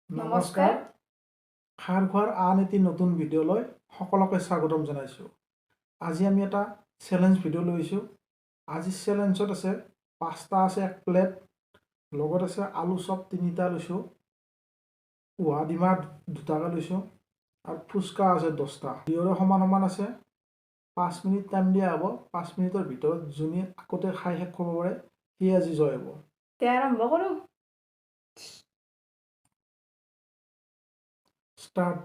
নমস্কাৰ খাৰ খোৱাৰ আন এটি নতুন ভিডিঅ'লৈ সকলোকে স্বাগতম জনাইছোঁ। আজি আমি এটা চেলেঞ্জ ভিডিঅ' লৈছোঁ। আজি চেলেঞ্জত আছে পাস্তা আছে 1 প্লেট, লগত আছে আলু চপ 3টা লৈছোঁ, উহা ডিমা 2টাকৈ লৈছোঁ আৰু ফুচকা আছে 10টা। ভিডিঅ'ৰ সমান আছে। 5 মিনিট টাইম দিয়া হ'ব। 5 মিনিটৰ ভিতৰত যোনে আগতে খাই শেষ কৰিব পাৰে সি আজি জয় হ'ব। আৰম্ভ কৰোঁ। ষ্টাৰ্ট।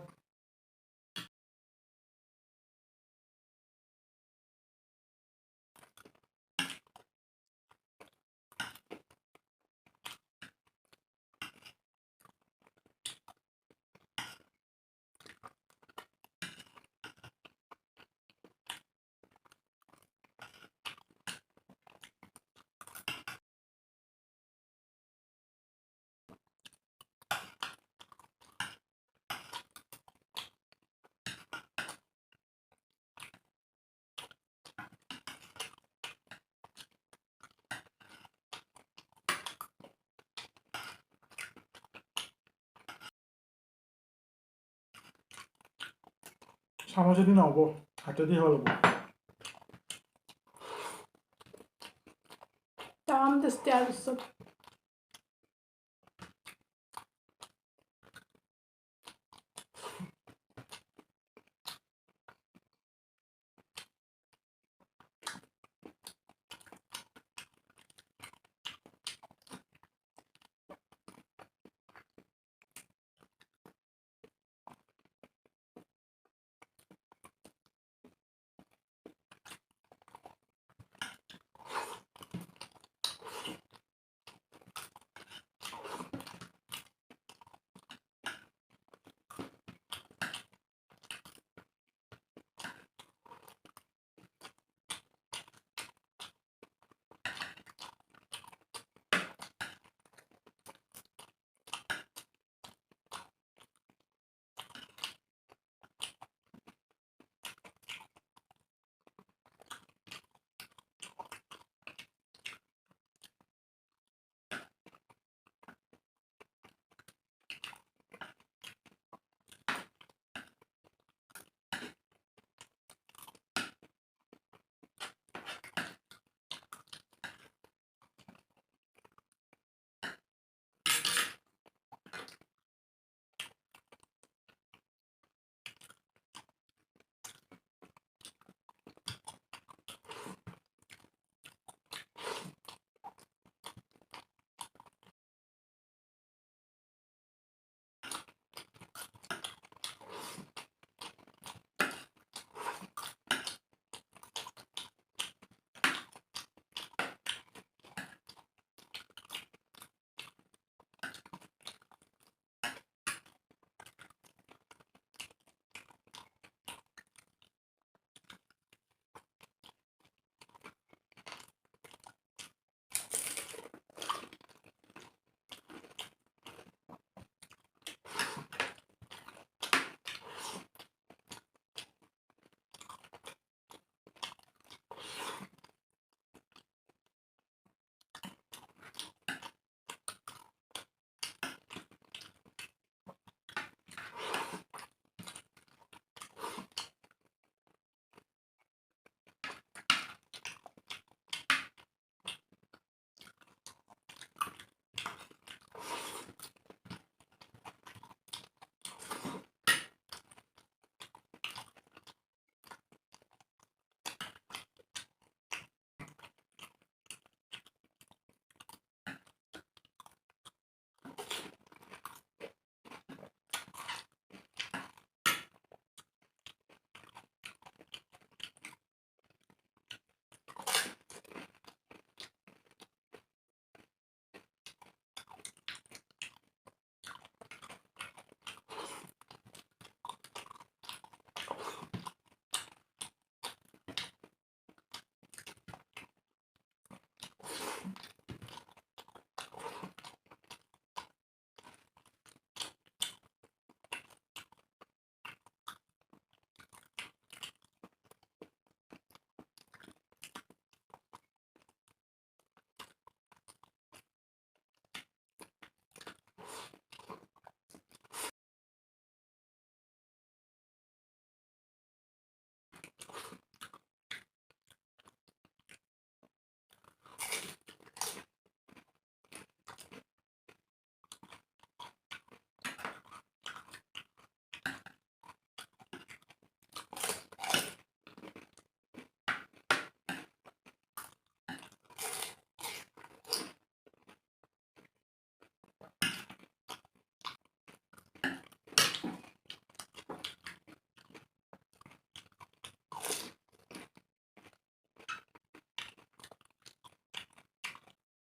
চামুচেদি নহ'ব, হাতেদি হ'ল হ'ব। তাম টেষ্টি আলু চপ।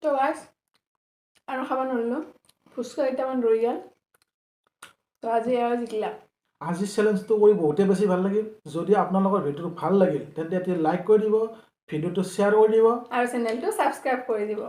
তো গাইছ আৰু খাব নোৱাৰিলোঁ ফুচকা কেইটামান ৰৈ গ'ল তো আজি আৰু জিকিলা আজিৰ চেলেঞ্জটো কৰি বহুতেই বেছি ভাল লাগিল যদি আপোনালোকৰ ভিডিঅ'টো ভাল লাগিল তেন্তে এতিয়া লাইক কৰি দিব ভিডিঅ'টো শ্বেয়াৰ কৰি দিব আৰু চেনেলটো ছাবস্ক্ৰাইব কৰি দিব